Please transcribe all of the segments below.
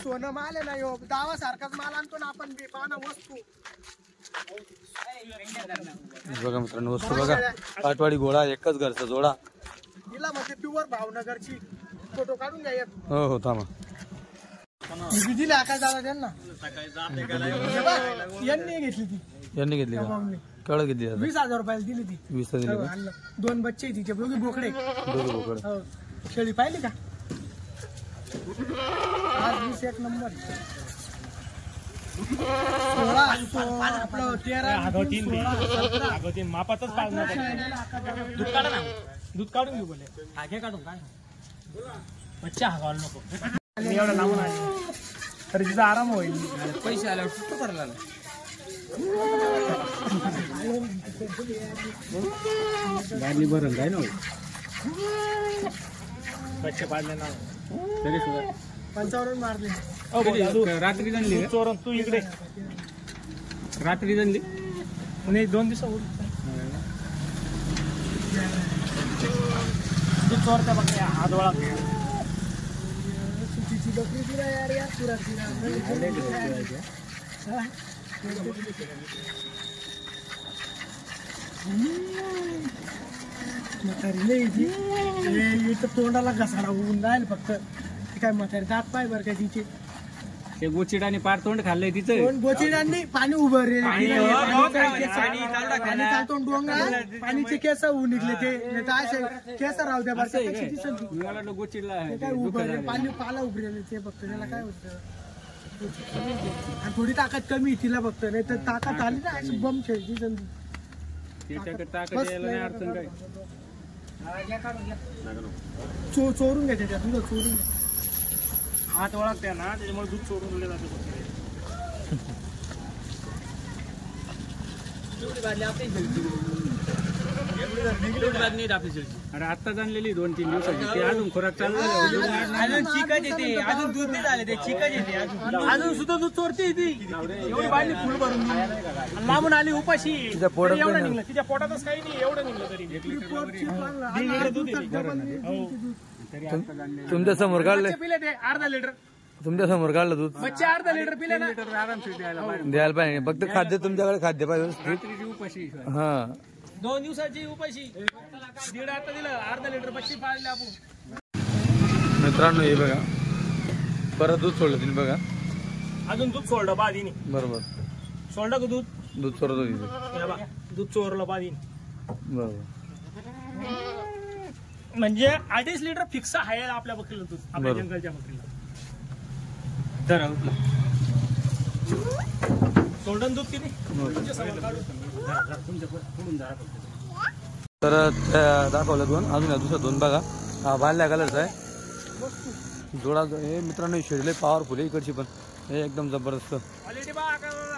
सोनं माल आहे ना यो दावा सारखाच माल आणतो ना आपण पाना वस्तू बघा मित्रांनो वस्तू बघा काठवाडी घोडा एकच घरचा जोडा तिला म्हणजे प्युअर भावनगरची फोटो काढून घ्या हो हो थांबा दिली आकाश दादा त्यांना यांनी घेतली ती का केवढं घेतली 20,000 रुपयाला दिली ती 20 दिली का? 2 बच्चे तिचे दोघे बोकडे बोकडे शेळी पाहिली का आज 20 एक नंबर 16 आपलं 13 मापातच दूध काढा ना दूध काढून घेऊ बोले हागे काढून काय बच्चा हागावला नको एवढं लावून आले तर तिचा आराम होईल पैसे आल्यावर सुट्ट करायला गाडी भरून काय ना बच्चे पाडले ना तरी सुद्धा 55 मारले रात्री जनली चोरून तू इकडे रात्री जनली नाही 2 दिवस दूध चोरता बघ हात वळा सुटीची बकरी दिला यार या पुरा दिला म्हातारी नाही तर तोंडाला घसाडा होऊन जाईल फक्त काय म्हातारी दात पाय बरं काय तिचे ते गोचिडाने पार तोंड खाल्लंय तिचं गोचिडांनी पाणी उभं रे पाणी चालतो डोंगर पाणीचे केस होऊन निघले ते असे केस राहू द्या बरं गोचिडला काय उभं पाणी पाला उभरेले ते फक्त त्याला काय होतं आणि थोडी ताकद कमी तिला फक्त नाही तर ताकद आली ना अशी बम खेळती संधी चोरून घ्यायचे त्या तुझं चोरून हात ओळखत्या ना त्याच्यामुळे दूध चोरून दिले जाते अरे आता जाणलेली 2-3 दिवसाची ते अजून खोराक चालू अजून चिकच येते अजून दूध नाही झाले ते चिकच येते अजून सुद्धा दूध चोरते ती एवढी बाटली फुल भरून लांबून आली उपाशी एवढं निघलं तिच्या पोटातच काही नाही एवढं निघलं तरी तुमच्या समोर काढलं पिले ते अर्धा लिटर तुमच्या समोर काढलं दूध बच्चे अर्धा लिटर पिले ना द्यायला पाहिजे फक्त खाद्य तुमच्याकडे खाद्य पाहिजे उपाशी हा 2 दिवसाची उपाशी दीड आता दिलं अर्धा लिटर बच्ची पाळले आपण मित्रांनो हे बघा परत दूध सोडलं तिने बघा अजून दूध सोडलं बादीने बरोबर सोडलं का दूध चोरत होती दूध चोरलं बादीने बरोबर म्हणजे 2.5 लिटर फिक्स आहे आपल्या बकरीला दूध आपल्या जंगलच्या बकरीला सोडून दूध किती तर दाखवलं 2 अजून दुसरा 2 बघा हा बाल्या कलरचा आहे जोडा हे मित्रांनो शेडले पॉवरफुल आहे इकडची पण हे एकदम जबरदस्त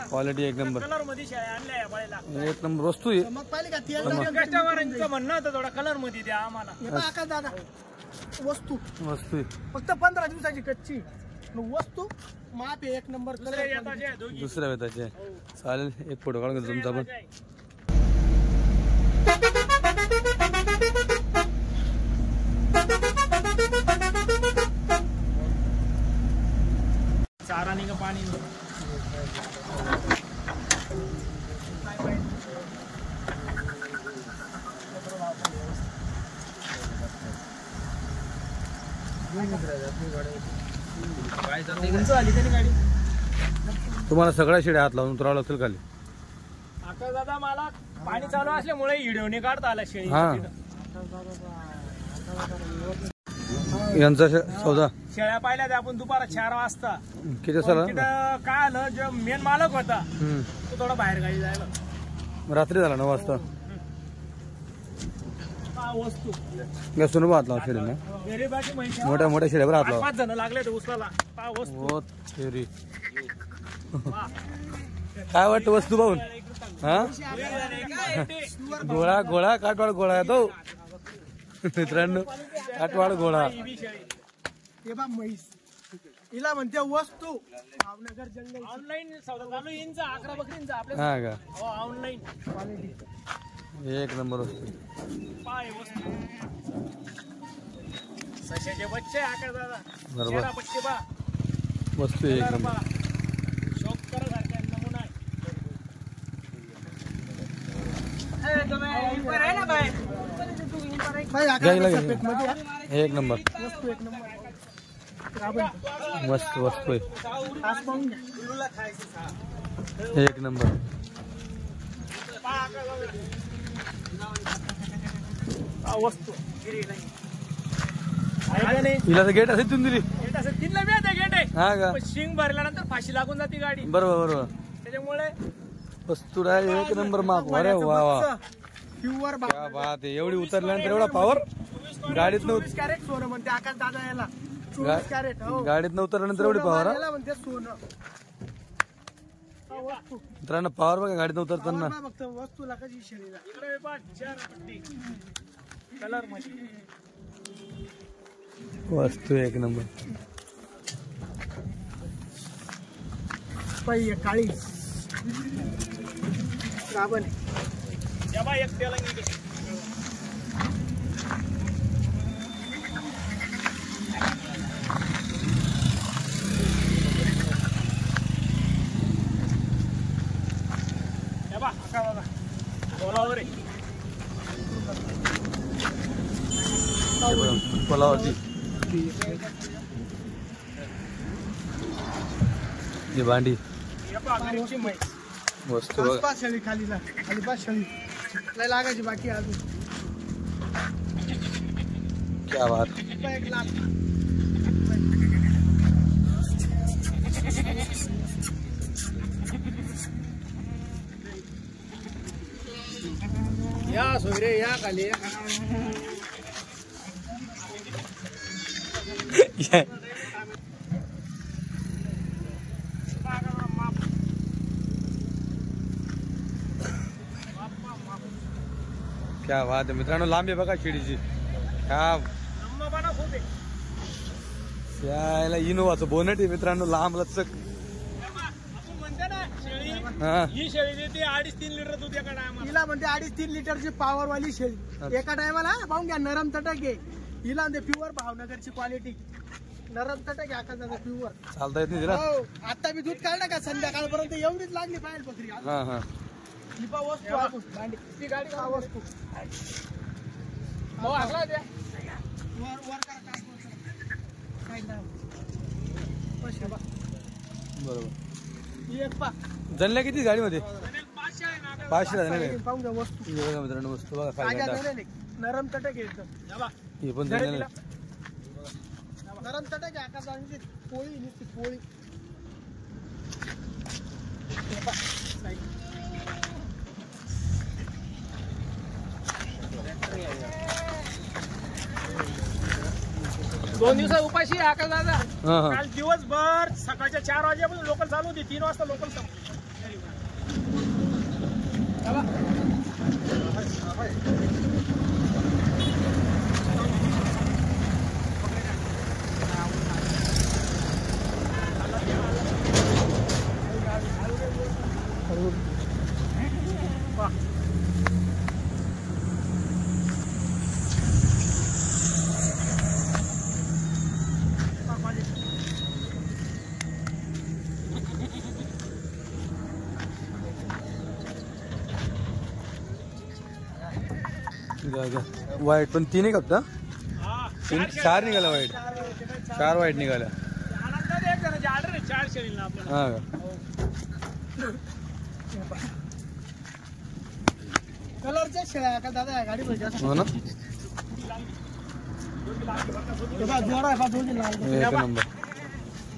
क्वालिटी एक नंबर एक नंबर वस्तू आहे म्हणणं होतं थोडा कलर मध्ये द्या आम्हाला दादा वस्तू आहे फक्त 15 दिवसाची कच्ची वस्तू माप एक नंबर दुसऱ्या वेताचे चालेल एक फोटो काढून तुमचा पण चारा नाही का पाणी तुम्हाला सगळ्या शेड्या हात लावून उतरावं लागतील खाली आता दादा मला पाणी चालू असल्यामुळे व्हिडिओने काढता आला शेळी यांचा सौदा शेळ्या पाहिल्या त्या आपण दुपारा 4 वाजता किती साला काय आलं जो मेन मालक होता तो थोडा बाहेर गाडी जायला रात्री झाला 9 वाजता वस्तू गॅसून हात लावा शेडीला मोठ्या मोठ्या शेड्यावर हात लावा 5 जण लागले ते उचलाला वस्तू काय वाटतं वस्तू पाहून हा गोळा गोळा काटवाड गोळा आहे तो मित्रांनो काटवाड गोळा म्हैस हिला म्हणते वस्तू भावनगर जंगल ऑनलाईन सौदा चालू इंचा 11 बकरींचा आपल्या हा का ऑनलाईन क्वालिटी एक नंबर वस्तू पाय वस्तू सशाचे बच्चे आकार दादा बरोबर बच्चे बा वस्तू एक नंबर. एक नंबर मस्त वस्तू आहे. एक नंबर. वस्तू हिला तर गेट असेल तुम्ही दिली. तिला बी आता गेट आहे. हा का शिंग भरल्यानंतर फाशी लागून जाते गाडी. बरोबर बरोबर. त्याच्यामुळे वस्तू आहे एक नंबर माप. अरे वा वा प्युअर क्या बात आहे. एवढी उतरल्यानंतर एवढा पॉवर गाडीत 24 कॅरेट सोनं म्हणते आकाश दादा याला. 24 कॅरेट हो. गाडीत उतरल्यानंतर एवढी पॉवर. याला म्हणते सोनं. मित्रांनो पॉवर बघा गाडीत उतरताना. फक्त वस्तूला कशी शरीर इकडे पहा, 4 पट्टी कलर मध्ये वस्तू एक नंबर. पाहिजे काळी राबण जेव्हा एक तेलंगी पोलावरती ही भांडी वस्तू बघा. पाच शेळी खालीला खाली 5 शेळी लय लागायची बाकी अजून. क्या बात. 1 लाख या सोयरे या खाली. क्या बात आहे मित्रांनो. लांबी बघा शिडीची. यायला इनोवाचं बोनेट आहे मित्रांनो. लांब लचक. ही शेळी देते 2.5-3 लिटर दूध एका टायमाला. हिला म्हणते 2.5-3 लिटरची पॉवर वाली शेळी एका टायमाला. पाहून घ्या नरम तटक आहे. हिला म्हणते प्युअर भावनगरची क्वालिटी. नरम तटक आहे आकाशाचा प्युअर. चालता येत नाही तिला. हो आता मी दूध काढलं का संध्याकाळपर्यंत एवढीच लागली पाहिजे बकरी. हा हा ही पहा वस्तू आपण भांडी. ती गाडी का वस्तू हो आगला द्या. वर वर करा काय काय नाव पैसे बा. बरोबर. ही एक पा जनल्या किती गाडीमध्ये. 500 आहे ना. 500 झाले. पाहून घ्या वस्तू. हे बघा मित्रांनो वस्तू बघा. ताज्या खाली झालेले नरम तटक आहे एकदम. हे पण जनल्या. नरम तटक आहे आकाशाची पोळी नुसती पोळी. हे पहा, साईड. 2 दिवसा उपाशी आहे आकाश दादा. हा हा काल दिवसभर सकाळच्या 4 वाजेपासून लोकल चालू होती. 3 वाजता लोकल संपली. वाईट पण 3 आहे का. हा, 4 निघाला वाईट. 4 वाईट निघाल्या. आनंदात एक जणांची ऑर्डर आहे 4 शेळीला आपल्याला. हा का. कलरच्या शेळ्या का दादा गाडी पाहिजे. हो ना. जोडा आहे पा दोघी लाल. एक नंबर.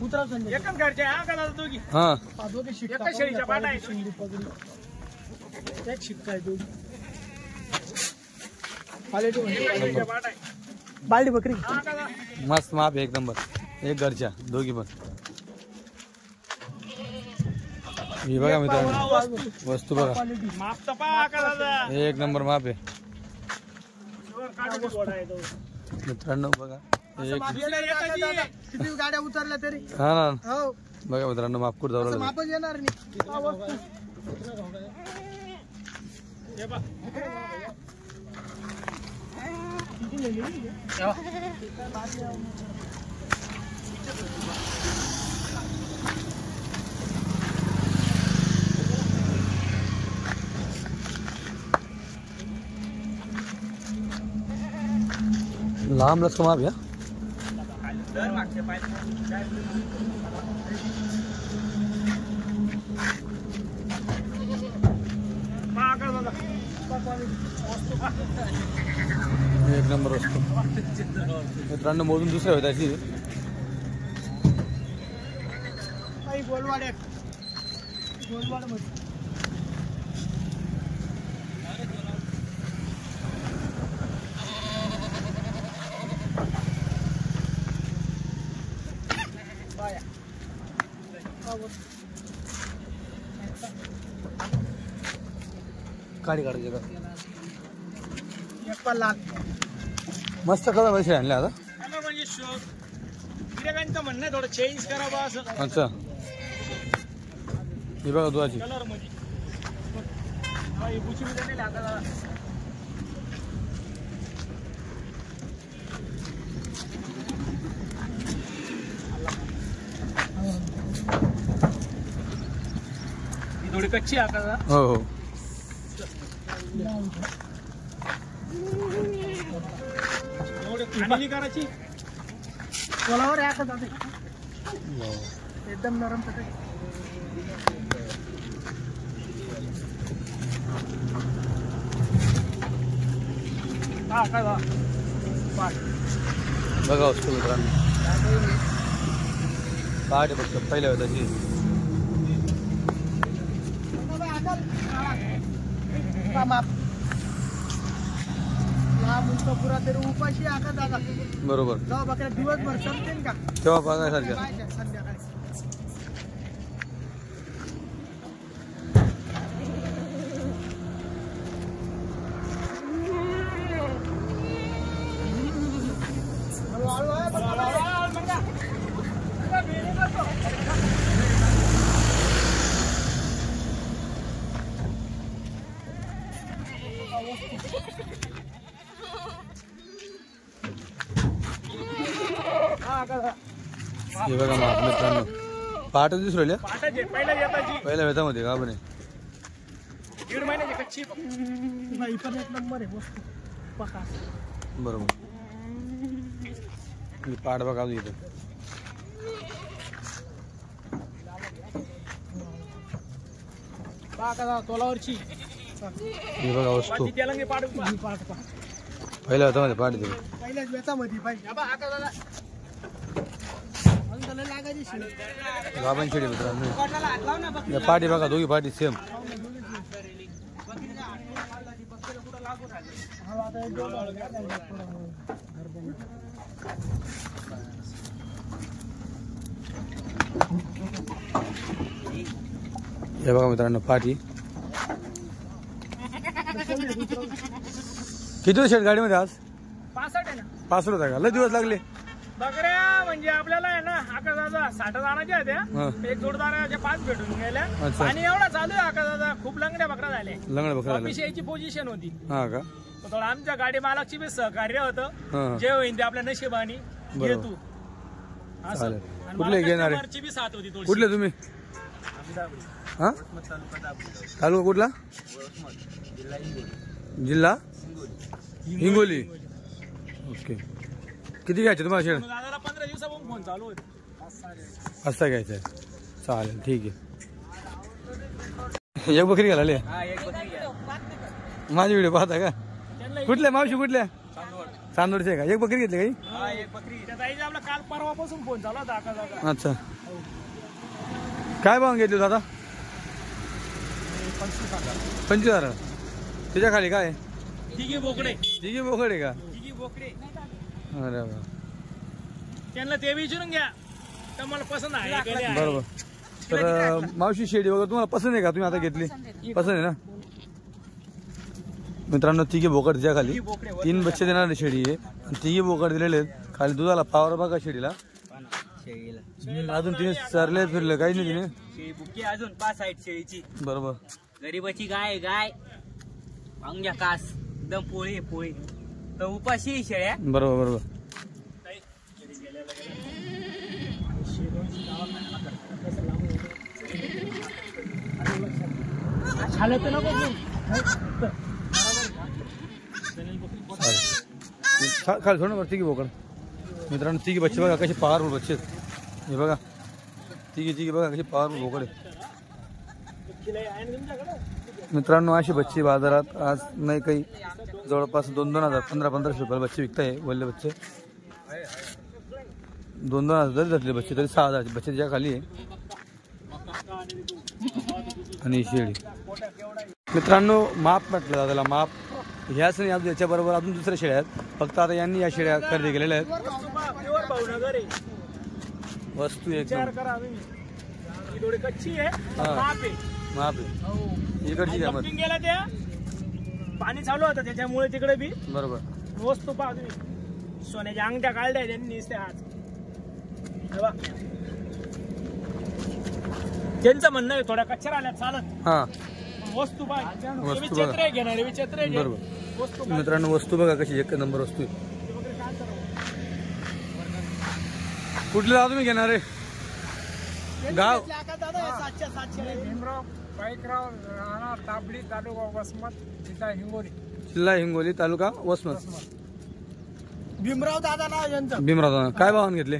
उतरा संजय. एकच घरचे आहे हा का दादा दोघी. हा पा दोघी शिक्का. एका शेळीच्या पाटा आहे. शिंदी पगडी. एक शिक्का आहे दोघी. क्वालिटी शेळीच्या पाट आहे. बालडी बकरी. हा का दादा. मस्त माप एक नंबर. एक घरच्या दोघी पण. ही बघा मित्रांनो वस्तू बघा. क्वालिटी. माप तर पहा का दादा. एक नंबर माप आहे काढून घोडा आहे तो. मित्रांनो बघा. एक किती गाड्या उतरल्या तरी. हा ना हो बघा मित्रांनो माप कुठं जाऊ लागलं. मापच येणार नाही. हा वस्तू. हे बघ. लांब लचक माप या दर मागच्या पाय एक नंबर असतो मित्रांनो. मोजून दुसऱ्या होत्या त्याची गोलवाड मध्ये काढी काढायची का लाख मस्त कलर पैसे आणले आता. म्हणजे गिरायकांचं म्हणणं आहे थोडं चेंज करावं असं अच्छा ही बघा दुधाची कलर मध्ये बुची मध्ये आता थोडी कच्ची आहे का. हो हो खाली करायची कोलावर एकदम नरम पटे. हा काय बघा असतो मित्रांनो. पहाटे फक्त पहिल्या होत्या त्याची पुरा तरी उपाशी आका दादा. बरोबर जाऊ बकऱ्या दिवसभर संपतील का तेव्हा बघायसारख्या. संध्याकाळी हे बघा मग मित्रांनो पहाटे दिसून राहिले पहिल्या येताची पहिल्या वेतामध्ये का बने 1.5 महिन्याची कच्ची बाई पण एक नंबर आहे वस्तू पका. बरोबर पाठ बघा इथं तोलावरची हे बघा वस्तू तेलंगी पाड पहिल्या वेतामध्ये पाठ दिली. पहिल्याच वेचामध्ये पाहिजे लागायची गाभण शेळी मित्रांनो. या पाठी बघा दोघी पाठी सेम. हे बघा मित्रांनो पाठी किती शेड गाडीमध्ये आज 65 आहे ना. 65 होता का लय दिवस लागले. बकऱ्या म्हणजे आपल्याला आहे ना आका दादा 60 दाण्याच्या हा. होत्या. एक जोडदाराच्या 5 भेटून गेल्या अच्छा. आणि एवढा चालू आहे आका दादा. खूप लंगड्या बकरा झाले. लंगड बकरा ऑफिस यायची पोझिशन होती. हा का थोडं आमच्या गाडी मालकची बी सहकार्य होतं. हा जे होईन ते आपल्या नशिबानी बरोबर. घे तू असं. चालेल. आणि कुठले मला घेणार आहे? कस्टमरची बी साथ होती थोडीशी. कुठले तुम्ही हा तालुका कुठला जिल्हा हिंगोली. ओके किती घ्यायचे तुम्हाला शेड. दादाला 15 दिवसापासून फोन चालू होते. असं घ्यायचं आहे. चालेल ठीक आहे. एक बकरी घालाले हा एक बकरी घ्या. माझी व्हिडिओ पाहता का. त्यांना कुठल्या मावशी कुठल्या चांदोडचे का. एक बकरी घेतली काही. हा एक बकरी. त्या ताईचा आपला काल परवापासून फोन चालू होता आका दादा. अच्छा काय भाव घेतले दादा. 25,000. त्याच्या खाली काय तिघी बोकडे. तिघी बोकडे का. तिघी बोकडे. अरे वा. त्यांना ते विचारून घ्या तर मला पसंत आहे का नाही आहे. बरोबर. तर मावशी शेडी वगैरे तुम्हाला पसंत आहे का. तुम्ही आता घेतली पसंत आहे ना मित्रांनो. तिघी बोकड तिच्या खाली 3 बच्चे देणारे शेळी आहे आणि तिघी बोकड दिलेले आहेत. खाली दुधाला पावर बघा शेळीला. अजून तिने सरले फिरले काही नाही तिने. शेळी बुकी अजून 5 आहेत शेळीची. बरोबर गरीबाची गाय गाय अंग्या कास एकदम पोळी पोळी तर उपाशी शेळ्या. बरोबर बरोबर. झालं तर नको. खाली सोड ना तिघी बोकड. मित्रांनो तिघी बच्चे बघा कसे पॉवरफुल बच्चे आहेत. हे बघा तिघी बघा कशी पॉवरफुल बोकड आहे. मित्रांनो अशी बच्ची बाजारात आज नाही काही जवळपास 2,000 1500 रुपये बच्चे विकताय. वल्ले बच्चे 2,000 जरी धरले बच्चे तरी 6,000 बच्चे ज्या खाली आहे. आणि शेळी मित्रांनो माप म्हटलं जातं त्याला माप. ह्याच नाही अजून याच्याबरोबर अजून दुसऱ्या शेळ्या आहेत. फक्त आता यांनी या शेळ्या खरेदी केलेल्या आहेत. वस्तू एक माप आहे इकडची गेला त्या पाणी चालू होतं त्याच्यामुळे तिकडे बी बरोबर. वस्तू पहा तुम्ही सोन्याच्या अंगठ्या काढल्या त्यांनी आज. त्यांचं म्हणणं आहे थोड्या कच्च्या आल्या चालत. हा वस्तू पहा वस्तू विचित्र घेणारे विचित्र बरोबर. वस्तू मित्रांनो वस्तू बघा कशी एक नंबर वस्तू आहे. कुठले जाऊ तुम्ही घेणार आहे गाव? 700 भीमराव बाईकराव राहणार ताबडी तालुका वसमत जिल्हा हिंगोली तालुका वसमत. भीमराव दादा नाव यांचं. भीमराव दादा काय भावाने घेतले?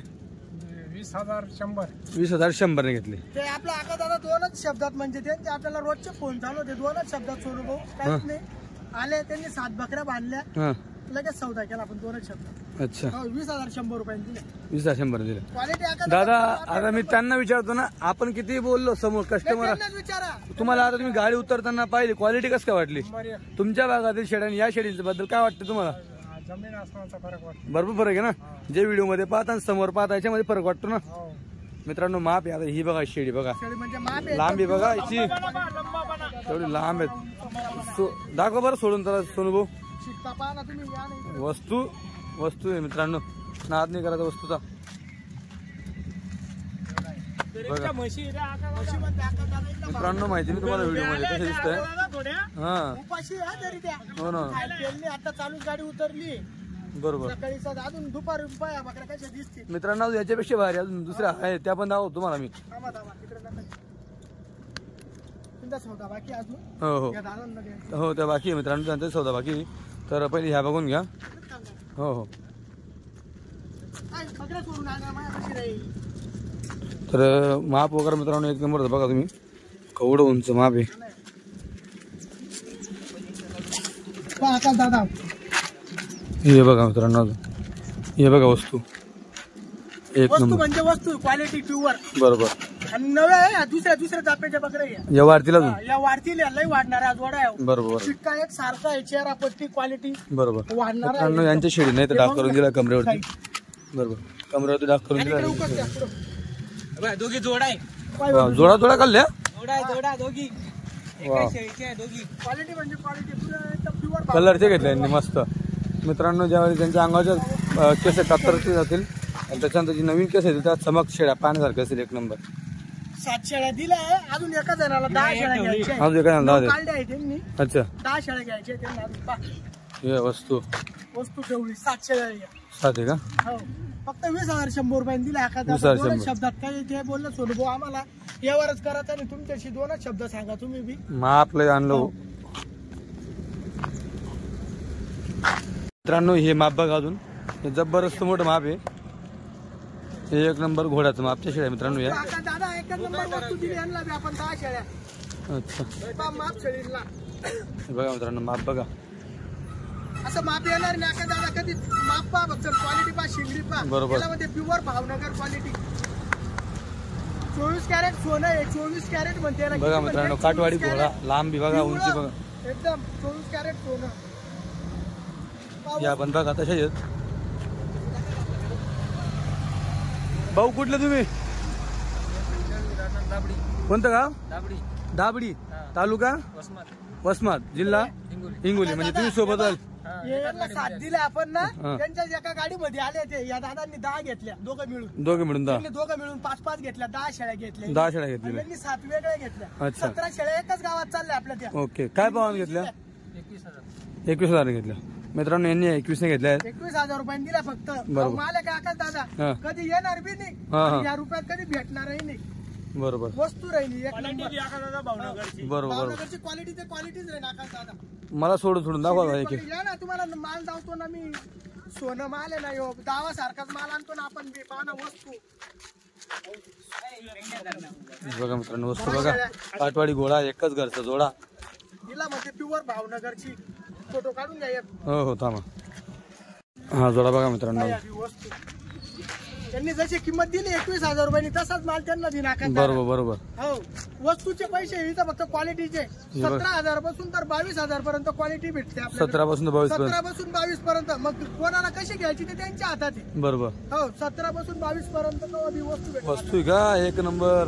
20,100 20,100 ने घेतले. ते आपला आका दादा दोनच शब्दात म्हणजे त्यांचे आपल्याला रोजचे फोन चालू होते. दोनच शब्दात सोनू भाऊ काहीच नाही आले. त्यांनी 7 बकऱ्या बांधल्या हा लगेच सौदा केला आपण 2च शब्दात. अच्छा 20,100 रुपयांनी दिले. 20,100 दिले. क्वालिटी आका दादा आता मी त्यांना विचारतो ना आपण किती बोललो समोर कस्टमर विचारा. तुम्हाला आता तुम्ही गाडी उतरताना पाहिली क्वालिटी कसं काय वाटली तुमच्या भागातील शेळ्या या शेळीच्या बद्दल काय वाटतं तुम्हाला? जमीन आसमानाचा फरक वाटतो. भरपूर फरक आहे ना. जे व्हिडिओ मध्ये पाहता आणि समोर पाहता याच्यामध्ये फरक वाटतो ना. मित्रांनो माप आहे. आता ही बघा शेळी बघा शेळी म्हणजे माप आहे. लांबी बघा हिची तेवढी लांब आहेत. दाखवा बरं सोडून तर सोनू भाऊ. शिकता पहा ना तुम्ही या नाही. वस्तू आहे मित्रांनो. नाद नाही करायचा वस्तूचा. मित्रांनो माहिती मी तुम्हाला व्हिडिओ मध्ये कसं दिसतंय. हा उपाशी आहे तरी त्या. हो ना त्यांनी आता चालूच गाडी उतरली बरोबर. सकाळी अजून दुपारी बकऱ्या कशा दिसतील. मित्रांनो याच्यापेक्षा भारी अजून दुसऱ्या आहे त्या पण दाखवतो तुम्हाला मी. थांबा तिकडे नका. तुमचा सौदा बाकी अजून. हो हो या दादांना द्यायचं. हो त्या बाकी आहे मित्रांनो त्यांचा सौदा बाकी. तर पहिले ह्या बघून घ्या. हो हो काय बकऱ्या सोडून आणा माझ्या कशी राहील. तर माप वगैरे मित्रांनो एक नंबर बघा तुम्ही केवढं उंच माप आहे. पहा आता दादा हे बघा मित्रांनो हे बघा वस्तू एक वस्तू नंबर म्हणजे वस्तू क्वालिटी प्युअर बरोबर. आणि नव्या आहे दुसऱ्या जापेच्या बकऱ्या आहे. या वाढतील अजून या वाढतील लय वाढणार आज वडा आहे. बरोबर शिक्का एक सारखा आहे. चेहरा पट्टी क्वालिटी बरोबर. वाढणार मित्रांनो यांच्या शेळी नाही तर डाग करून दिला कमरेवरती. बरोबर कमरेवरती डाग करून दिला. दोघी जोड आहे. जोडा काढल्या जोडा दोघी वा. क्वालिटी म्हणजे क्वालिटी प्युअर. कलरचे घेतले यांनी मस्त. मित्रांनो ज्यावेळी त्यांच्या अंगाच्या केस कातरते जातील आणि त्याच्यानंतर जी नवीन केस येतील त्या चमक शेळ्या पाण्यासारखं असेल एक नंबर. 7 शेळ्या दिल्या अजून एका जणाला 10 शेळ्या घ्यायच्या. अजून एका जणाला 10 दे. काढल्या आहे त्यांनी. अच्छा 10 शेळ्या घ्यायच्या त्यांना अजून. पहा हे वस्तू ठेवली 7 शेळ्या. 7 आहे का? हो फक्त 20,100 रुपयांनी दिला. 20,100 शब्दात काय ते बोललं सोनू भाऊ आम्हाला यावरच करायचं आणि तुमच्याशी 2च शब्द सांगा तुम्ही बी. माप लय आणलं. मित्रांनो हे माप बघा अजून हे जबरदस्त मोठं माप आहे. हे एक नंबर घोड्याचं मापच्या शेळ्या मित्रांनो या. दादा एक नंबर वस्तू दिली यांना बी आपण 10 शेळ्या. अच्छा पहा माप शेळीला हे बघा मित्रांनो माप बघा असं माप येणार नाही. का दादा कधी माप पहा फक्त क्वालिटी पहा शिंगडी पहा. बरोबर. त्यामध्ये प्युअर भावनगर क्वालिटी. 24 कॅरेट सोनं आहे. 24 कॅरेट म्हणते याला. बघा मित्रांनो काटवाडी घोडा लांबी बघा उंची बघा एकदम 24 कॅरेट सोनं. या पण बघा तशाच आहेत. भाऊ कुठले तुम्ही? कोणतं गाव? दाबडी तालुका वसमत जिल्हा हिंगोली. म्हणजे तुम्ही सोबत आल. याला 7 दिले आपण ना. त्यांच्या एका गाडीमध्ये आले ते. या दादांनी 10 घेतल्या दोघं मिळून 10. दोघं मिळून 5-5 घेतल्या. 10 शेळ्या घेतल्या. 10 शेळ्या घेतल्या. त्यांनी 7 वेगळ्या घेतल्या. अच्छा. 17 शेळ्या एकाच गावात चालल्या आपल्या त्या. ओके काय भावाने घेतल्या? 21,000 घेतल्या. मित्रांनो यांनी 21 ने घेतल्या. 21,000 रुपयांनी दिल्या फक्त. बरोबर. मालक आकाश दादा कधी येणार बी नाही. या रुपयात कधी भेटणारही नाही. बरोबर वस्तू राहिली एक नंबर. बरोबर भावनगरची क्वालिटी ते क्वालिटीच राहील आकाश दादा. मला सोडून दाखवा एक या ना तुम्हाला माल दावतो ना मी. सोनं माल आहे ना यो, दावासारखाच माल आणतो ना आपण बी. पाना वस्तू बघा मित्रांनो, वस्तू बघा. काठवाडी घोडा एकच घरचा जोडा. तिला म्हणजे प्युअर भावनगरची. फोटो काढून घ्या एक. हो हो थांबा. हा जोडा बघा मित्रांनो. वस्तू त्यांनी जशी किंमत दिली 21,000 रुपयांनी तसाच माल त्यांना दिला. बरोबर बरोबर. हो वस्तूचे पैसे इथं फक्त क्वालिटीचे 17,000 पासून तर 22,000 पर्यंत क्वालिटी भेटते आपल्याला. 17 पासून 22 पर्यंत. 17 पासून 22 पर्यंत. मग कोणाला कशी घ्यायची ते त्यांच्या हातात आहे. बरोबर. हो 17 पासून 22 पर्यंत वस्तू भेटते. वस्तू आहे का एक नंबर.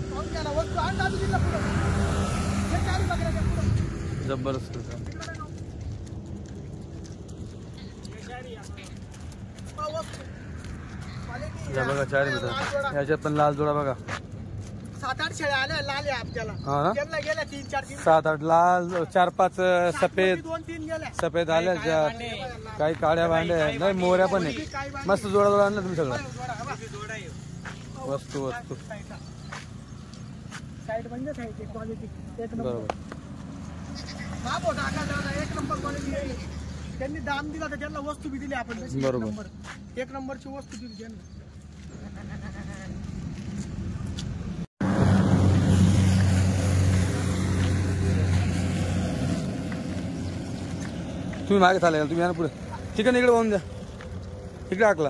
वस्तू आणला दिला पुढे जबरदस्त. बघा चार मित्र. याच्यात पण लाल जोडा बघा. 7-8 शेळ्या आल्या लाल आहे आपल्याला. हा ना. गेल्या गेल्या 3-4 7-8 लाल 4-5 सफेद 2-3 गेल्या. सफेद आल्या. काही काळ्या भांड्या नाही, मोऱ्या पण आहे. मस्त जोडा जोडा आणला तुम्ही सगळं. वस्तू वस्तू साईड म्हणजे साईड क्वालिटी एक नंबर. बरोबर. बाप होता आका एक नंबर क्वालिटी. त्यांनी दाम दिला तर त्यांना वस्तू बी दिली आपण तशी. बरोबर. एक नंबरची वस्तू दिली त्यांना. तुम्ही मागे चालेल. तुम्ही या ना पुढे. ठीक आहे ना, इकडे वाहून द्या. इकडे हाकला.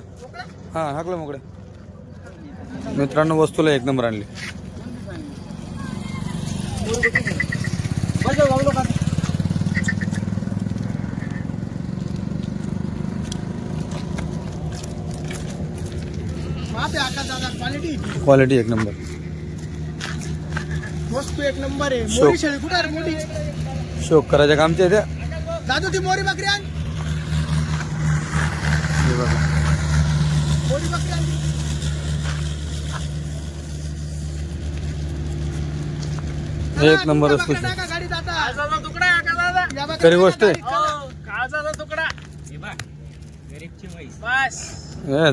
हा हाकला मोकळे. मित्रांनो वस्तूला एक नंबर आणली. क्वालिटी एक नंबर. वस्तू एक नंबर आहे. मोरी शेळी कुठे आहे मोठी. शोक करायच्या कामचे त्या. दादू ती मोरी बकरी आण. मोरी बकरी आण. एक नंबर वस्तू. गाडी दादा तुकडा आहे का दादा. खरी गोष्ट आहे. काळजाचा तुकडा. गरीबची म्हैस. बस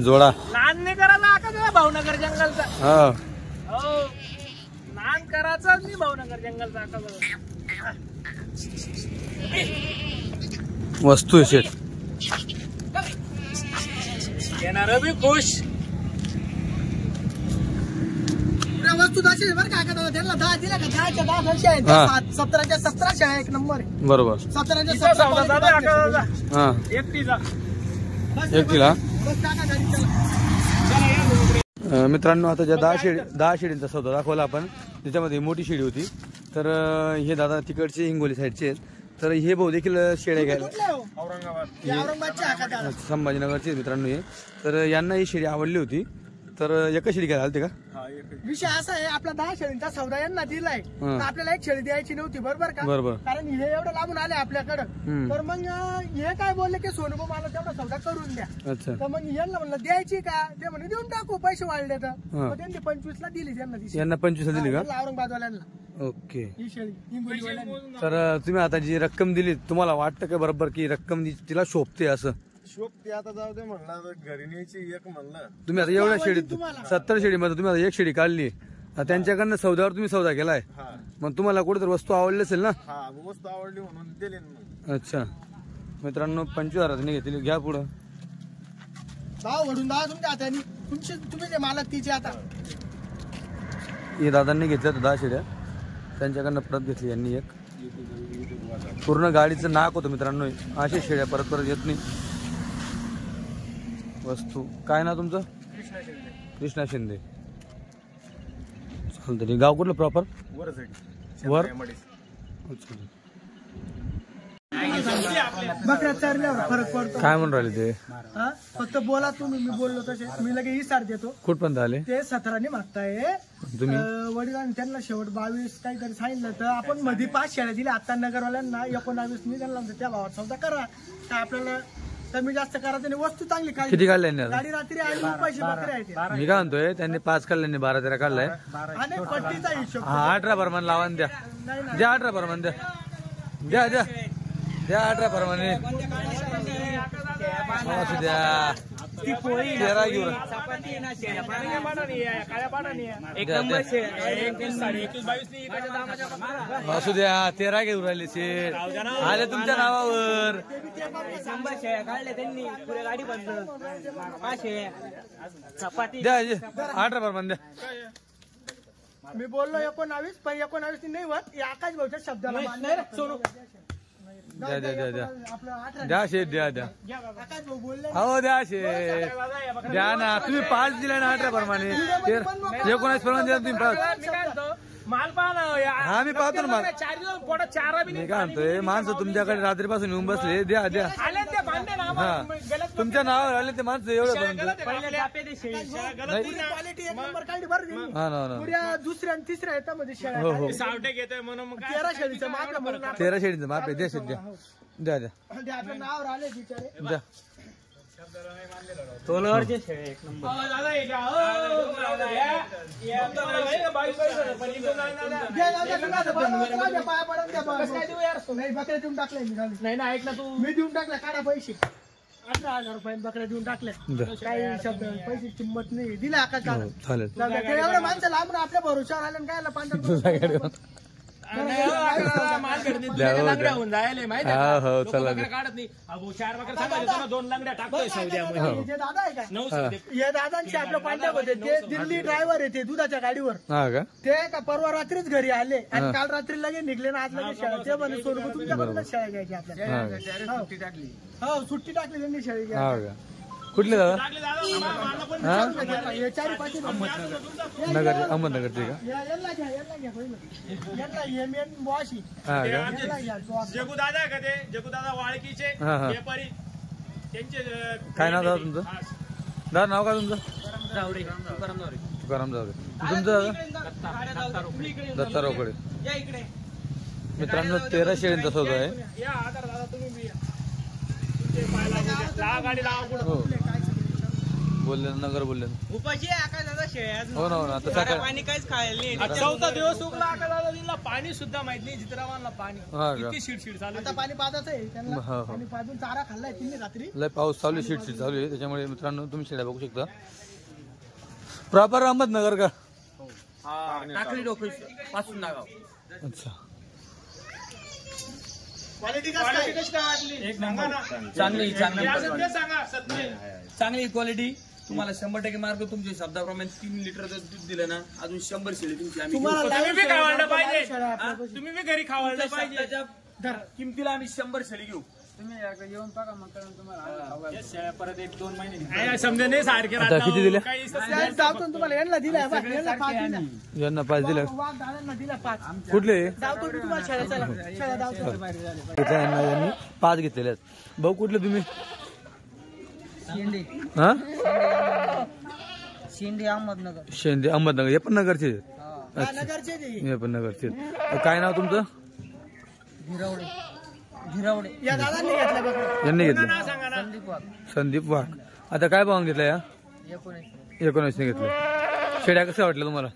जोडा लहान नाही करायला का तुला भावनगर जंगलचा. हा हो लहान करायचा नाही भावनगर जंगलचा आका. वस्तू आहे शेट. येणार बी खुश. वस्तू तशी बरं का दादा. त्यांना 10 दिल्या का 10च्या 10 वर्षे आहेत. 17च्या 17 शेळ्या एक नंबर आहे. बरोबर. 17च्या तिचा सौदा 17 झाला आका दादा. हा एकटीचा. एकटीला. बस टाका गाडी चला. मित्रांनो आता ज्या 10 शेळींचा सौदा दाखवला आपण, त्याच्यामध्ये मोठी शेळी होती. तर हे दादा तिकडचे हिंगोली साईडचे आहेत. तर हे भाऊ देखील शेळ्या घ्यायला औरंगाबादचे आका दादा. संभाजीनगरचे मित्रांनो हे. तर यांना ही शेळी आवडली होती. तर एका शेळी घ्यायला आलते का. विषय असा आहे आपला 10 शेळींचा सौदा यांना दिलाय. तर आपल्याला एक शेळी द्यायची नव्हती बरोबर का. बरोबर. कारण हे एवढं लांबून आले आपल्याकडं. तर मग हे काय बोलले की सोनू मला तेवढा सौदा करून द्या. अच्छा. तर मग यांना म्हणलं द्यायची का. ते म्हणे देऊन टाकू पैसे वाढले तर. मग त्यांनी 25 ला दिली त्यांना ती शेळी. यांना 25 दिली का. औरंगाबादवाल्यांना ओके. ही शेळी हिंगोलीवाल्यांना. तर तुम्ही आता जी रक्कम दिली, तुम्हाला वाटतं का बरोबर की रक्कम तिला शोभते असं. शोभते आता जाऊ दे म्हणलं. घरी न्यायची एक म्हणलं. तुम्ही आता एवढ्या शेळीत 70 शेळीमध्ये तुम्ही आता एक शेळी काढली. त्यांच्याकडनं सौद्यावर तुम्ही सौदा केलाय. मग तुम्हाला कुठे तर वस्तू आवडली असेल ना. हा वस्तू आवडली म्हणून दिली ना. अच्छा मित्रांनो 25,000 घेतली. घ्या पुढं. भाव वडून दहा तुमच्या हाताने. तुम्ही जे मालक तिचे आता. हे दादांनी घेतल्या 10 शेळ्या. त्यांच्याकडनं परत घेतली यांनी एक. पूर्ण गाडीचं नाक होतं मित्रांनो. अशा शेळ्या परत परत येत नाही. वस्तू काय ना तुमचं. कृष्णा शिंदे. चालतं. गाव कुठलं प्रॉपर. वर. अच्छा. बकऱ्या चारल्यावर फरक पडतो. काय म्हणून राहिले ते. फक्त बोला तुम्ही. मी बोललो तसे. मी लगे इसार देतो. कुठपर्यंत आले ते 17 मागताय तुम्ही. वडिलांनी त्यांना शेवट 22 काहीतरी सांगितलं. तर आपण मध्ये 5 शेळ्या दिल्या आता नगरवाल्यांना. 19 मी त्यांना त्या भावात सौदा करा. तर आपल्याला कमी जास्त करायचं नाही. वस्तू चांगली काढली. किती काढले गाडी रात्री आली. पैसे बकरे आहेत. मी काय म्हणतोय त्यांनी 5 काढले 12-13 काढलाय. आणि पट्टीचा हिशोब. हा 18 प्रमाणे लावा द्या. द्या 18 प्रमाणे द्या. द्या द्या द्या 18 प्रमाणे द्या. ती पोळी 13 घेऊ चपाती ना शेळ्या पाण्या काळ्या पाण्याने एक द्या, नंबर द्या. शेळ्या 21 साडे 21 22 असू द्या 13 घेऊन राहिले शेठ आले तुमच्या नावावर. शंभर शेळ्या काढल्या त्यांनी पुढे गाडी बंद 5 शेळ्या चपाती द्या 18 प्रमाण द्या. मी बोललो 19 पण 19 नाही होत हे आकाश भाऊच्या शब्दाला मान्य आहे. सोनू द्या द्या द्या द्या आपलं 18 द्या शेठ द्या द्या. आकाश भाऊ बोलले हो द्या शेठ द्या ना. तुम्ही 5 दिले ना 18 प्रमाणे 19 प्रमाणे द्या तुम्ही 5. मी काय म्हणतो माल पाहा हा मी पाहतो ना माल. 4 दिवस पोटात 4 बी मी काय म्हणतोय माणसं तुमच्याकडे रात्रीपासून येऊन बसले द्या द्या. आले ते बांधे ना हा तुमच्या नावावर आले ते माणसं एवढं पर्यंत पहिले जापे ते शेळी क्वालिटी एक नंबर काढली बरं हा ना ना. पुढ्या दुसऱ्या आणि तिसऱ्या येतामध्ये शेळ्या हो हो सावटे घेतोय म्हणून मग 13 शेळीचं मागं म्हणून 13 शेळीचं माप आहे द्या शेठ द्या द्या द्या ते आपल्या नावावर आले बिचारे द्या. तोलावरचे शेळी एक नंबर पाया पडून द्या नाही बकऱ्या देऊन टाकल्या मी घालून. नाही ना ऐक ना तू मी देऊन टाकल्या काढा पैसे 18,000 रुपये बकऱ्या देऊन टाकल्या द्या. काही शब्द पैसे किंमत नाही दिले आकाश हो चालेल. एवढं माणसं लांब आपल्या भरोशावर आले काय पांढर माल भेटत नाही लंगड्या होऊन जायला माहिती हा हो चला बकऱ्या काढत नाही अहो 4 बकऱ्या सांगायचं ना 2 लंगड्या टाकतोय सौद्यामध्ये जे दादा आहे का 9 सौदे हे दादांचे आपलं पांढऱ्या होते ते दिल्ली ड्रायव्हर आहे ते दुधाच्या गाडीवर हा का ते का परवा रात्रीच घरी आले आणि काल रात्री लगे निघले ना आज लगे शाळा ते म्हणे सोडू तुमच्याकडूनच शाळा घ्यायची आपल्याला हा का हो सुट्टी टाकली त्यांनी शाळेत हा का कुठले दादा हा हे चारी पाचशे नगर अहमदनगरचे का यांना घ्या पहिलं यांना हे मेन बॉस हा का यांना घ्या boss. जगू दादा का ते जगू दादा वाळकीचे हा, हा. व्यापारी त्यांचे काय नाव दादा तुमचं दादा नाव काय तुमचं जावडे तुकाराम जावडे तुकाराम जावरे तुमचं दादा दत्ता रोकडे. या इकडे मित्रांनो 13 शेळींचा सौदा आहे. या आधार दादा तुम्ही बी या. तुमचे पाय लागू द्या. लावा गाडी लावा पुढं. हो बोलले ना, नगर बोलले ना. उपाशी आहे आकाश दादा शेळ्या हो ना हो ना आता सकाळ पाणी काहीच खायला नाही 14 दिवस उगला आकाश दादा दिला पाणी सुद्धा माहित नाही जित्रावांना पाणी हा का किती शिडशिड चालू आता पाणी पाजायचं आहे त्यांना हो, हो. पाणी पाजून चारा खाल्लाय तिने रात्री लय पाऊस चालू आहे शीट चालू आहे त्याच्यामुळे मित्रांनो तुम्ही शेळ्या बघू शकता. प्रॉपर अहमदनगर का टाकली डोकं पासून नागाव अच्छा क्वालिटी कशी काय एक नंबर चांगली चांगली क्वालिटी तुम्हाला 100% मार्क तुमच्या शब्दाप्रमाणे 3 लिटर दूध दिलं ना अजून 100 शेळी तुमची आम्ही तुम्हाला घेऊ. live तुम्ही बी खावायला शेळ्या पाहिजे शेळ्या आपल्या हा, तुम्ही बी घरी खावायला पाहिजे त्याच्या किमतीला आम्ही 100 शेळी घेऊ परत 1-2 महिने समजा नाही सारखे आता किती दिल्या? शेळ्या जाऊन तुम्हाला यांना दिलाय बा, यांना 5 दिल्या. यांना 5 दिलं वाघ दादांना दिला 5 कुठले जावतो मी तुम्हाला शेळ्या चला शेळ्या जावतो यांनी 5 घेतलेले आहेत. भाऊ कुठले तुम्ही हा शिंदे अहमदनगर शेंदे अहमदनगर हे पण नगरचे आहेत. अच्छा नगरचे ते. हे पण नगरचे आहेत. काय नाव तुमचं धिरवडे या दादांनी घेतल्या बघा यांनी घेतलं संदीप वाघ संदीप वाघ. आता काय भाव घेतला या 19 घेतलं. शेड्या कशा वाटल्या तुम्हाला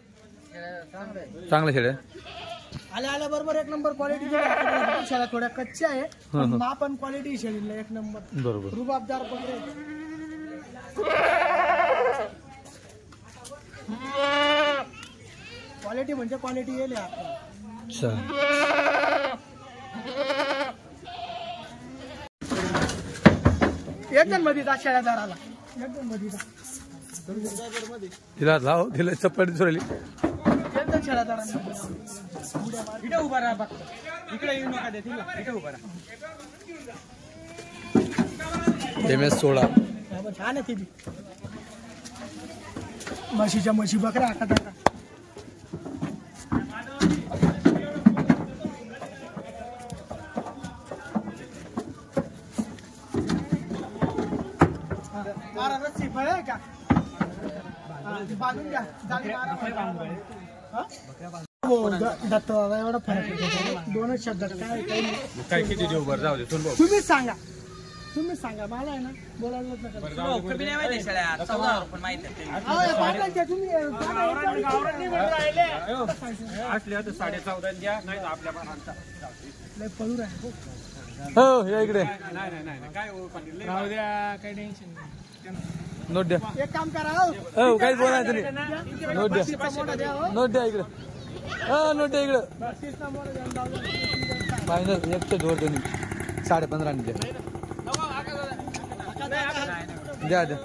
चांगल्या शेड्या आल्या आल्या बरोबर एक नंबर क्वालिटी दिली शेळ्या थोड्या कच्च्या आहे पण मापन क्वालिटी शेळीला एक नंबर बरोबर रुबाबदार पकडे क्वालिटी म्हणजे क्वालिटी येईल अच्छा एकदम मध्ये जा शेळ्या दाराला एकदम मध्ये जा तिला लाव तिला चप्पल दिसली एकदम शेळ्या दाराला इकडे उभा राहा बघ इकडे येऊ नका देतील इकडे उभा राहा MS 16 छान आहे ती म्हशीच्या म्हशी बकऱ्या हातात टाका बारा रस्सी फळ आहे का बांधून घ्या जाळी बारा हा? हो दत्त दादा एवढा फरक आहे दोनच शब्दात काय काही किती देऊ बरं जाऊ दे तुम्हीच सांगा मला आहे ना बोलायलाच नका कमी नाही माहिती शेळ्या 14 रुपये माहिती अहो, या पाटलांच्या तुम्ही असल्या तर 14.5 द्या नाही तर आपल्या लय पळू राहिले हो या इकडे नाही काय राहू द्या काही टेन्शन नाही नोट द्या. एक काम करा हो. हो काहीच बोलायचं नाही. नोट द्या. बत्तीसचा मोठा द्या हो. नोट द्या इकडे. हा नोट द्या इकडे. 32चा मोठा द्या, जाऊ द्या. फायनल 1च्या जोर त्यांनी 15.5 द्या. द्या द्या.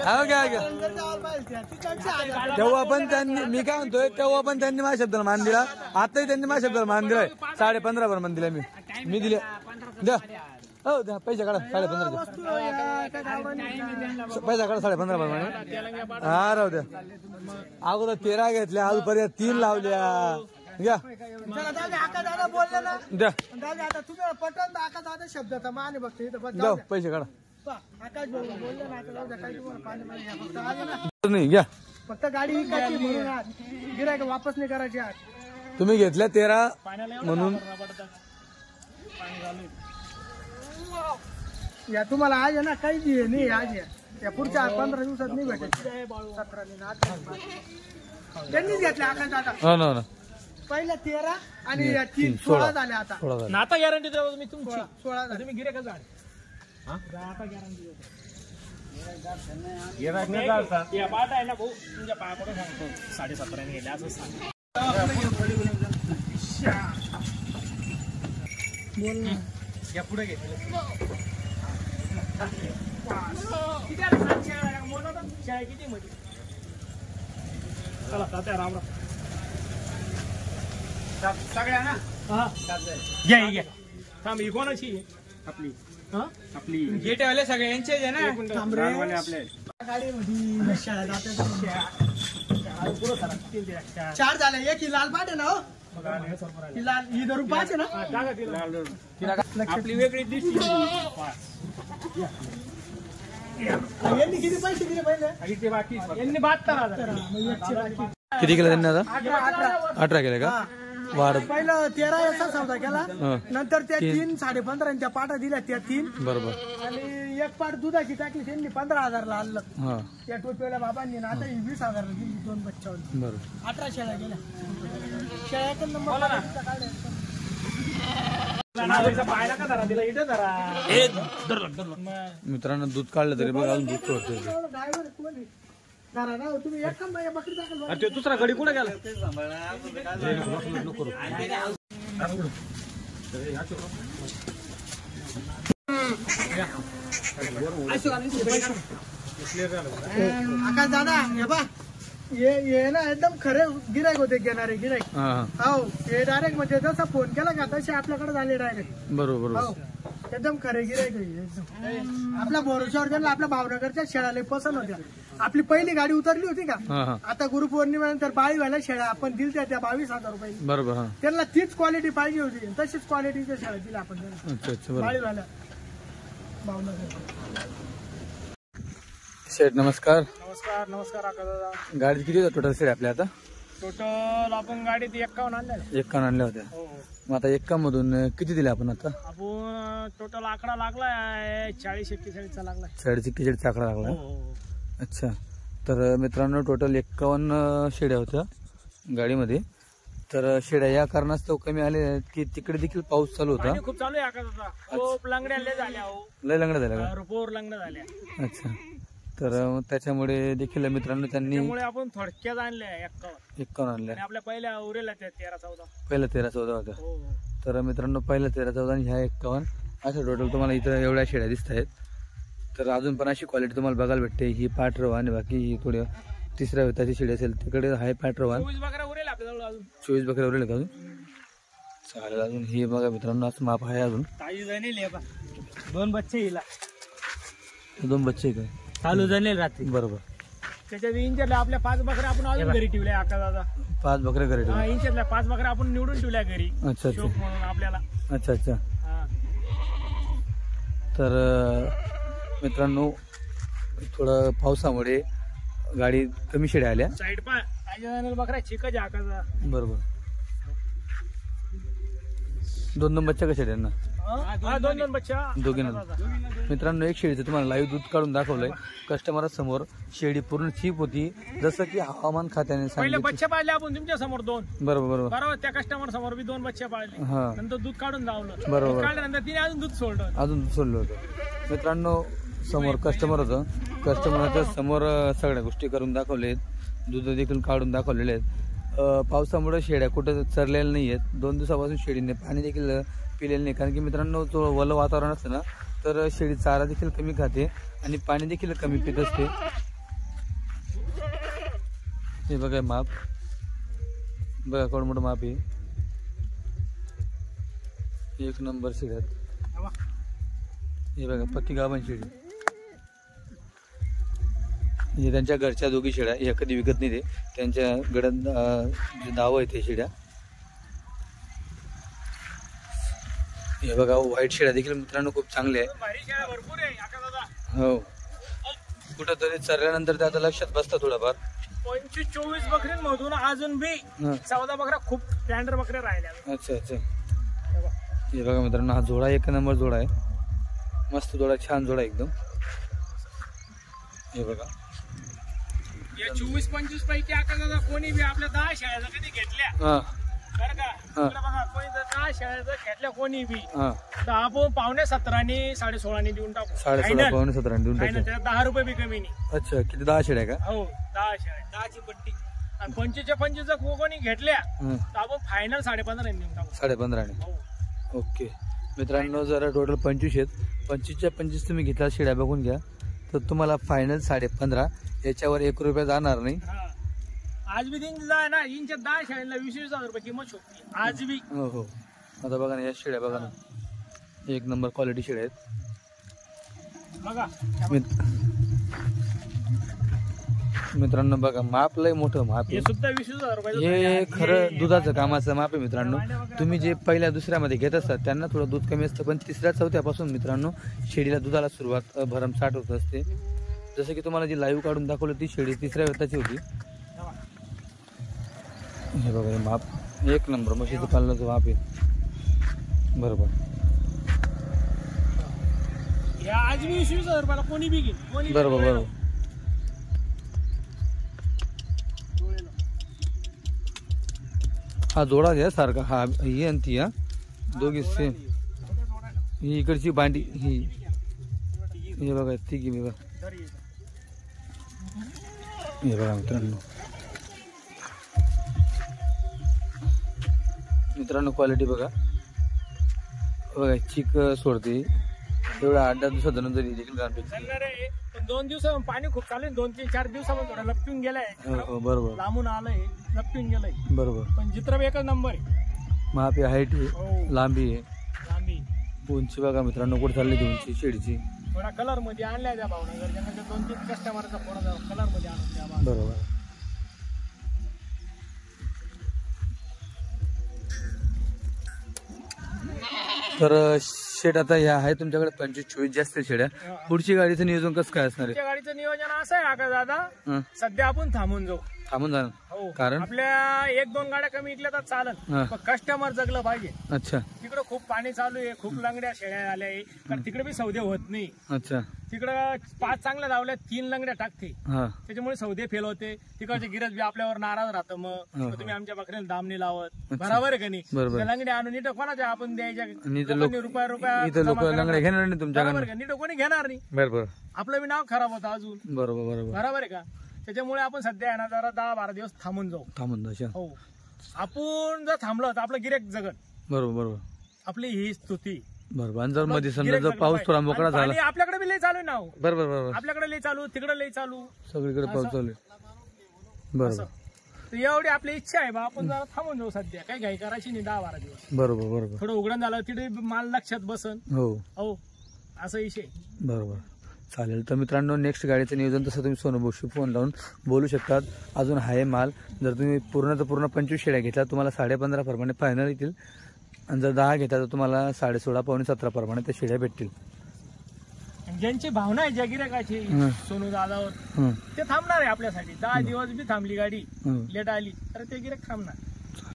हा घ्या घ्या. जर जायला पाहिजे त्या. ती त्यांची आहे. तेव्हा पण त्यांनी मी काय म्हणतोय तेव्हा पण त्यांनी माझ्या शब्दाला मान दिला. आताही त्यांनी माझ्या शब्दाला मान दिलाय. 15.5 वर मान दिला मी दिले. द्या. हो द्या पैसे काढा 15.5 द्या. वस्तू या, काय गावाला नाही. पैसा काढा 15.5 म्हणे. हा राहू द्या. अगोदर 13 घेतल्या अजूनपर्यंत 3 लावल्या. घ्या चला दादा आका दादा बोलले ना. द्या. दादा आता तुम्ही पटवून आका दादा शब्दाचा मान आहे बघ इथं बस द्या जाऊ द्या. पैसे काढा. आकाश बोलले ना आता जाऊ द्या. काही तुम्हाला पाणी पाणी घ्या. फक्त आले ना. नाही घ्या. फक्त गाडी विकायची म्हणून आज. गिऱ्हाईक वापस नाही करायची आज. तुम्ही घेतल्या 13 म्हणून या तुम्हाला आज आहे ना काही नाही आज या पुढच्या 15 दिवसात नाही भेटत. 17 ने 18 त्यांनीच घेतल्या आकाश दादा. हो ना हो ना. पहिल्या 13 आणि 3 16 झाले आता. 16 झाले. आता गॅरंटी देतो मी तुमची. 16 झाले. तुम्ही गिरे का झाड आता गॅरंटी देतो. या बाट आहे ना भाऊ तुमच्या पायाकडे सांगतो 17.5 ने गेले असं सांग. बोल ना. या पुढे घे. किती मध्ये चला तात्या राम राम. सगळ्या ना घ्या घ्या. थांब ही कोणाची आपली आपली गेटवाले सगळे यांचे आहे ना. आपले गाडीमध्ये शाळा जाते. 4 झाले. एक ही लाल पाट आहे ना हो. ही लाल ही धरून 5 आहे ना. आपली वेगळी दिसते. यांनी किती पैसे दिले पहिले. इथे बाकी यांनी 72,000. किती केलं त्यांनी आता. 18 केलं का. हा. वाढ पहिलं 13 याचा सौदा केला. हा. नंतर त्या 3 15.5 त्या पाटा दिल्या त्या 3 बरोबर. आणि एक पाट दुधाची टाकली त्यांनी 15,000 ला आणलं. हा त्या टोपीवाल्या बाबांनी ना आता 20,000 ला दिली. 2 बच्चावर बरोबर. 18 शेळ्या गेल्या. शेळ्या नंबर पाहायला का धरा दिला इथे धरा. मित्रांनो दूध काढलं तरी बघ अजून दूध सोडतोय. ड्रायव्हर कोण आहे? धरा ना तुम्ही एक काम बकरी टाकल. ते दुसरा गडी कुठे गेला. आकाश दादा हे बा ये ना एकदम खरे गिरायक होते घेणारे गिरायक. हा हा हो हे डायरेक्ट म्हणजे जसा फोन केला का तसे आपल्याकडे झाले डायरेक्ट. बरोबर हो बरोबर. एकदम खरे गिरायक एकदम. आपल्या भरोश्यावर त्यांना आपल्या भावनगरच्या शेळ्या पसंत होत्या. आपली पहिली गाडी उतरली होती का. हा हा आता गुरुपौर्णिमेनंतर 22 शेळ्या आपण दिल्या त्या 22,000 रुपये. बरोबर. हा त्यांना तीच क्वालिटी पाहिजे होती. तशीच क्वालिटीच्या शेळ्या दिल्या आपण त्यांना. अच्छा अच्छा बरोबर. 22 भावनगर. शेठ नमस्कार. नमस्कार नमस्कार आका दादा. गाडी किती होत्या टोटल शेड आपल्या आता. टोटल आपण गाडीत 51 आणल्या. 51 आणल्या होत्या. हो मग आता 51 मधून किती दिले आपण आता. आपण टोटल आकडा लागलाय 40-41 लागलाय. 40-41 आकडा लागला. हो अच्छा. तर मित्रांनो टोटल 51 शेड्या होत्या गाडीमध्ये. तर शेड्या या कारणास्तव कमी आले आहेत की तिकडे देखील पाऊस चालू होता. खूप चालू आहे आका दादा. खूप लंगड्या झाल्या हो. लय लंगडा झाला का. भरपूर लंगड्या झाल्या. अच्छा. तर त्याच्यामुळे देखील मित्रांनो त्यांनी त्यामुळे आपण थोडक्यात आणल्या 51 आणल्या. आणि आपल्या पहिल्या उरेला त्या 13-14. पहिल्या 13-14 होत्या. हो तर मित्रांनो पहिल्या 13-14 आणि ह्या 51 अशा टोटल तुम्हाला इथं एवढ्या शेड्या दिसत आहेत. तर अजून पण अशी क्वालिटी तुम्हाला बघायला भेटते. ही पाठरवा आणि बाकी ही थोडी तिसऱ्या वेताची शेडी असेल तिकडे हाय पाठरवा. 24 बकऱ्या उरेल आपल्याजवळ अजून. 24 बकऱ्या उरले का अजून. चालेल. अजून ही बघा मित्रांनो असं माप आहे. अजून ताजी जणेल 2 बच्चे हिला 2 बच्चे काय चालू जणेल रात्री. बरोबर. त्याच्यात इंचरला आपल्या 5 बकऱ्या आपण अजून घरी ठेवल्या आका दादा. 5 बकऱ्या घरी ठेवल्या. इंचरला 5 बकऱ्या आपण निवडून ठेवल्या घरी. अच्छा शोक अच्छा म्हणून आपल्याला. अच्छा अच्छा. हा. तर मित्रांनो थोडं पावसामुळे गाडी कमी शेड्या आल्या. साईड पा ताजी बकऱ्या चिकच आकाचा. बरोबर. 2 बच्चा कशा त्यांना. हा 2 बच्चा दोघींना. मित्रांनो एक शेळीचं तुम्हाला लाईव्ह दूध काढून दाखवलंय कस्टमरासमोर. शेळी पूर्ण चीप होती जसं की हवामान खात्याने पहिले सांगितलं. बच्चे पाळले आपण तुमच्या समोर 2. बरोबर बरोबर. बरोबर. त्या कस्टमर समोर बी 2 बच्चे पाळले. हा नंतर दूध काढून लावलं. बरोबर. दूध काढल्यानंतर तिने अजून दूध सोडलं. अजून सोडलं होतं. मित्रांनो समोर कस्टमर होतं. कस्टमरच्या समोर सगळ्या गोष्टी करून दाखवलेत. दूध देखील काढून दाखवलेले आहेत. पावसामुळे शेळ्या कुठं चरलेल्या नाही आहेत. 2 दिवसापासून शेळीने पाणी देखील पिलेलं नाही. कारण की मित्रांनो तो वलं वातावरण असतं ना तर शेळी चारा देखील कमी खाते आणि पाणी देखील कमी पित असते. हे बघा माप बघा केवढं मोठं माप आहे. 1 नंबर शेळ्यात. हे बघा पक्की गाभण शेळी. हे त्यांच्या घरच्या दोघी शेळ्या. हे कधी विकत नाही ते. त्यांच्या गड्यात जे दाव आहे ते शेळ्या. हे बघा व्हाईट शेळ्या देखील मित्रांनो खूप चांगले आहे. हो कुठंतरी चरल्यानंतर ते आता लक्षात बसतं थोडंफार. 25-24 बकरींमधून अजून बी 14 बकऱ्या खूप स्टँडर्ड बकऱ्या राहिल्या. अच्छा अच्छा. हे बघा मित्रांनो हा जोडा 1 नंबर जोडा आहे. मस्त जोडा छान जोडा एकदम. हे बघा या 24-25 पैकी आता कोणी बी आपल्या 10 शेळ्या कधी घेतल्या बरं का. बघा कोणी 10 शेळ्या घेतल्या कोणी बी 10 पावणे 17 16 देऊन टाकू. 16.5 पावणे 17 देऊन टाकू. 10 रुपये बी कमी नाही. अच्छा किती 10 शेळ्या का. हो 10 शेळ्या 10ची पट्टी. आणि 25 जर कोणी घेतल्या तर आपण फायनल 15.5 देऊन टाकू. 15.5. ओके मित्रांनो जरा टोटल 25 आहेत. 25च्या 25 तुम्ही घेतला शेळ्या बघून घ्या तर तुम्हाला फायनल 15.5. याच्यावर 1 रुपया जाणार नाही. आज बी दिन जाय ना इंच्या 10 शेळ्यांना 20,000 रुपये किंमत शोधली आज बी. हो हो. आता बघा ना या शेळ्या बघा ना 1 नंबर क्वालिटी शेळ्या आहेत बघा. मित्रांनो बघा माप लय मोठं माप हे सुद्धा 20,000 रुपये. हे खरं दुधाचं कामाचं माप आहे मित्रांनो. तुम्ही जे पहिल्या दुसऱ्यामध्ये घेत असतात त्यांना थोडं दूध कमी असतं पण 3ऱ्या-4थ्या पासून मित्रांनो शेळीला दुधाला सुरुवात भरमसाठ होत असते. जसं की तुम्हाला जी लाईव्ह काढून दाखवली ती शेळी 3ऱ्या वेताची होती. हे बघा हे माप 1 नंबर म्हशीचं पालनाचं माप आहे. बरोबर. आज बी 20,000 रुपयाला कोणी बी घेईल. बरोबर बरोबर. हा जोडा द्या सारखा. हा ही आणि ती. हा दोघी सेम. ही इकडची भांडी ही. हे बघा ती की बघा. हे बघा मित्रांनो क्वालिटी बघा. बघा चिक सोडते एवढा 8-10 दिवसात जरी देखील 2 दिवस पाणी खूप चालू आहे. 2-4 दिवसामध्ये थोडा लपटून गेलाय. बरोबर लांबून आलंय लपटून गेलंय. बरोबर. पण चित्र 1 नंबर आहे. माप आहे हाईट आहे लांबी आहे. लांबी उंची बघा मित्रांनो कुठे चालली ती उंची शेळीची. थोडा कलर मध्ये आणलाय त्या भावनगर 2-3 कस्टमरचा थोडा कलर मध्ये आणून द्या. बरोबर. तर शेड आता ह्या आहे तुमच्याकडे 25-24 जास्त शेड्या. पुढची गाडीचं नियोजन कसं काय असणार आहे. गाडीचं नियोजन असं आहे का दादा सध्या आपण थांबून जाऊ. थांबून जाणार कारण आपल्या 1-2 गाड्या कमी विकल्या तर चालेल पण कस्टमर जगलं पाहिजे. अच्छा. तिकडे खूप पाणी चालू आहे. खूप लंगड्या शेळ्या आल्या आहे कारण तिकडे बी सौदे होत नाही. अच्छा. तिकडं 5 चांगल्या लावल्या 3 लंगड्या टाकते त्याच्यामुळे सौदे फेल होते. तिकडचे गिरज बी आपल्यावर नाराज राहतं. मग तुम्ही आमच्या बकऱ्याला दाम नाही लावत बरोबर आहे का नाही. लंगड्या आणून इथं कोणाच्या आपण द्यायच्या रुपया इथं लोक लंगड्या घेणार नाही तुमच्याकडे. नीट कोणी घेणार नाही. बरोबर. आपलं बी नाव खराब होतं अजून. बरोबर बरोबर बरोबर आहे का. त्याच्यामुळे आपण सध्या आहे ना जरा 10-12 दिवस थांबून जाऊ. हो आपण जर थांबलं तर आपलं गिरेक जगत. बरोबर बरोबर. आपली ही स्तुती. बरोबर. जर मध्ये समजा जर पाऊस थोडा मोकळा झाला आपल्याकडे बी लई चालू आहे ना. बरोबर बरोबर. आपल्याकडे लई चालू तिकडे लई चालू सगळीकडे पाऊस चालू आहे. बरोबर. एवढी आपली इच्छा आहे बा आपण जरा थांबून जाऊ सध्या. काही घाई करायची नाही 10-12 दिवस. बरोबर बरोबर. थोडं उघडण झालं तिथे माल लक्षात बसन. हो हो असा विषय. बरोबर. चालेल. तर मित्रांनो नेक्स्ट गाडीचं नियोजन तसं तुम्ही सोनूभाऊशी फोन लावून बोलू शकतात. अजून आहे माल. जर तुम्ही पूर्ण 25 शेळ्या घेतल्या तुम्हाला 15.5 प्रमाणे फायनल येतील आणि जर 10 घेतल्या तर तुम्हाला 16.5 पावणे 17 प्रमाणे त्या शेळ्या भेटतील. ज्यांची भावना आहे ज्या गिऱ्हाईकाची सोनू दादावर ते थांबणार आहे आपल्यासाठी. 10 दिवस बी थांबली गाडी लेट आली तर ते गिऱ्हाईक थांबणार.